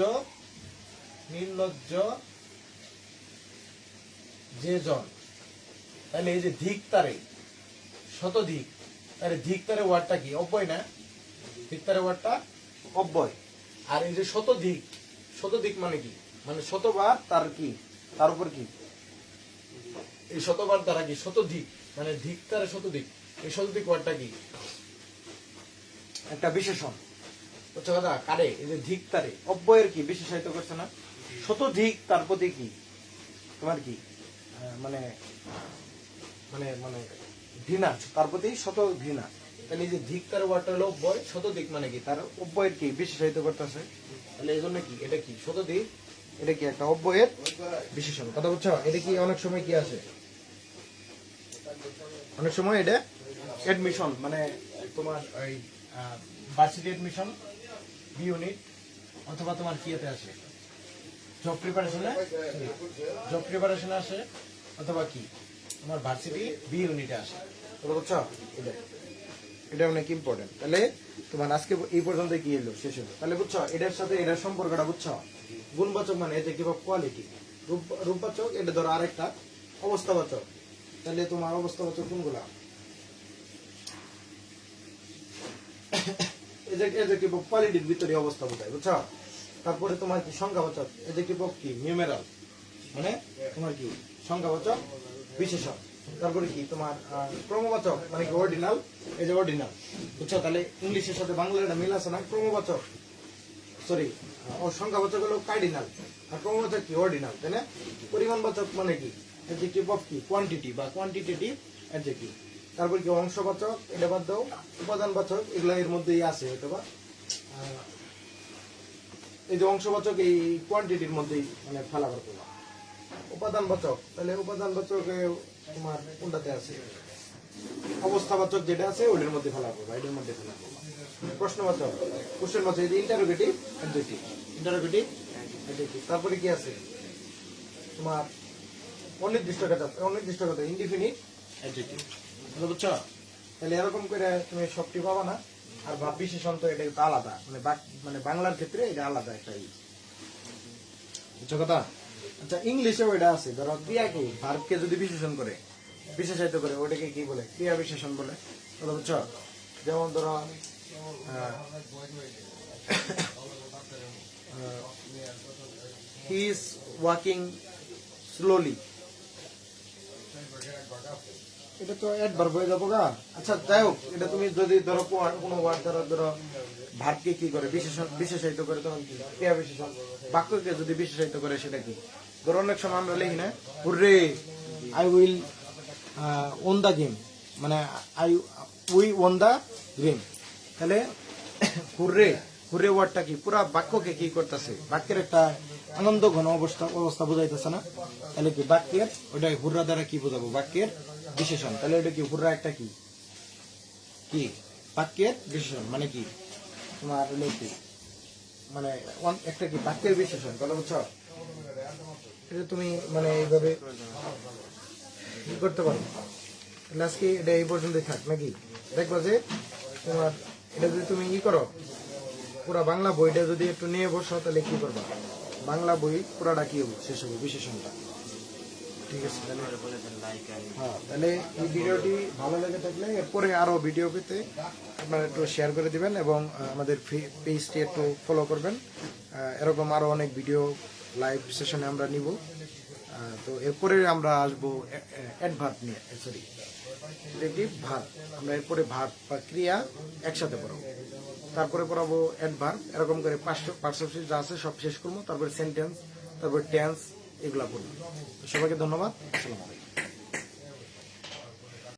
নির্লজ্জ যে জন, তাহলে এই যে ধিক তারে শত দিক, তাহলে ধিক তারে ওয়ার্ডটা কি অব্যয় না, ধিক তারে ওয়ার্ডটা অব্যয়। আর এই যে শত দিক মানে কি, মানে শতবার তার কি তার উপর কি এই শতবার দ্বারা কি শত দিক মানে ধিক তারে শত দিক, এই শত দিক ওয়ার্ডটা কি একটা বিশেষণ, বুঝছো কথা কারে, এই যে ধিক তারে অব্যয়ের কি বিশেষায়িত করছে না, শত দিক তার প্রতি কি তোমার কি মানে মানে মানে ঘৃণা, তার প্রতি শত ঘৃণা, তাহলে এই যে ধিক তার ওয়ার্ডটা হলো অব্যয়, শত দিক মানে কি তার অব্যয়ের কি বিশেষায়িত করতেছে, তাহলে এই জন্য কি এটা কি শত দিক, এটা কি একটা অব্যয়ের বিশেষণ, কথা বুঝছো। এটা কি অনেক সময় কি আসে অনেক সময় এটা অ্যাডমিশন মানে তোমার ওই ভার্সিটি অ্যাডমিশন বি ইউনিট অথবা তোমার কিয়েতে আসে জব প্রিপারেশনে আসে অথবা কি তোমার ভার্সিটি বি ইউনিটে আসে তোমরা বুঝছো এটা অনেক ইম্পর্টেন্ট তাহলে তোমার আজকে এই পর্যন্ত কি এলো শেষ হলো তাহলে বুঝছো এটার সাথে এটার সম্পর্কটা বুঝছো গুণবাচক মানে এজেক্টিভ অফ কোয়ালিটি রূপবাচক এটা ধরো আরেকটা অবস্থাবাচক তাহলে তোমার অবস্থাবাচক কোনগুলা এজেক্টিভ অফ কোয়ালিটির ভিতরে অবস্থা বোঝায় বুঝছো তারপরে তোমার কি সংখ্যাবাচক এজেক্টিভ অফ কি নিউমেরাল মানে তোমার কি সংখ্যাবাচক বিশেষণ তারপরে কি তোমার ক্রমবাচক মানে কি অর্ডিনাল এই যে অর্ডিনাল বুঝছো তাহলে ইংলিশের সাথে বাংলার একটা মিল আছে না ক্রমবাচক সরি ও সংখ্যাবাচক হলো কার্ডিনাল আর ক্রমবাচক কি অর্ডিনাল তাই না পরিমাণবাচক মানে কি অ্যাডজেক্টিভ অফ কি কোয়ান্টিটি বা কোয়ান্টিটেটিভ অ্যাডজেক্টিভ তারপর কি অংশবাচক এটা বাদ দাও উপাদানবাচক এগুলা এর মধ্যেই আছে হয়তো বা এই যে অংশবাচক এই কোয়ান্টিটির মধ্যেই মানে ফেলাবার করবা উপাদানবাচক তাহলে উপাদানবাচক তোমার কোনটাতে আছে অবস্থাবাচক যেটা আছে ওটার মধ্যে ফেলা করবা এটার মধ্যে ফেলা করবা প্রশ্নবাচক কোশ্চেনবাচক এই যে ইন্টারোগেটিভ অ্যাডজেক্টিভ তারপরে কি আছে তোমার অনির্দিষ্ট কথা ইনডিফিনিট অ্যাডজেক্টিভ বুঝছো তাহলে এরকম করে তুমি সবটি পাবা না আর ভাব বিশেষণ তো এটা কিন্তু আলাদা মানে বাংলার ক্ষেত্রে এটা আলাদা একটা বুঝছো কথা আচ্ছা ইংলিশেও এটা আছে ধরো ক্রিয়াকে ভার্বকে যদি বিশেষায়িত করে ওটাকে কি বলে ক্রিয়া বিশেষণ বলে বুঝছো যেমন ধরো হি ইজ ওয়াকিং স্লোলি এটা তো অ্যাডভার্ব হয়ে যাবো গা আচ্ছা যাই হোক এটা তুমি যদি ধরো কোনো ওয়ার্ড ধরো ভার্বকে কি করে বিশেষায়িত করে তখন কি ক্রিয়া বিশেষণ বাক্যকে যদি বিশেষায়িত করে সেটা কি ধরো অনেক সময় আমরা লিখি না hurrah I will won the game মানে উই ওন দ্য গেম তাহলে হুররে ওয়ার্ডটা কি পুরা বাক্যকে কি করতেছে বাক্যের একটা আনন্দ ঘন অবস্থা বোঝাইতেছে না তাহলে কি বাক্যের ওটাই হুররা দ্বারা কি বোঝাবো বাক্যের বিশেষণ তাহলে ওটা কি হুররা একটা কি বাক্যের বিশেষণ মানে কি তোমার কি মানে একটা কি বাক্যের বিশেষণ কথা বুঝছো এটা তুমি মানে এইভাবে করতে পারো তাহলে আজকে এটা এই পর্যন্তই থাক নাকি দেখবো যে তোমার এটা যদি তুমি করো পুরা বাংলা বইটা যদি একটু নিয়ে বসো তাহলে কি করবা বাংলা বই পুরাটা কি হবে শেষ হবে বিশেষণটা ঠিক আছে হ্যাঁ তাহলে এই ভিডিওটি ভালো লেগে থাকলে এরপরে আরো ভিডিও পেতে আপনারা একটু শেয়ার করে দিবেন এবং আমাদের পেজটি একটু ফলো করবেন এরকম আরো অনেক ভিডিও লাইভ সেশনে আমরা নিব তো এরপরে আমরা আসবো অ্যাডভার্ব নিয়ে সরি ভার্ব আমরা এরপরে ভার্ব বা ক্রিয়া একসাথে পড়াবো তারপরে পড়াবো অ্যাডভার্ব এরকম করে পার্টসিপ যা আছে সব শেষ করবো তারপরে সেন্টেন্স তারপরে টেন্স এগুলা পড়বো সবাইকে ধন্যবাদ আসসালামু আলাইকুম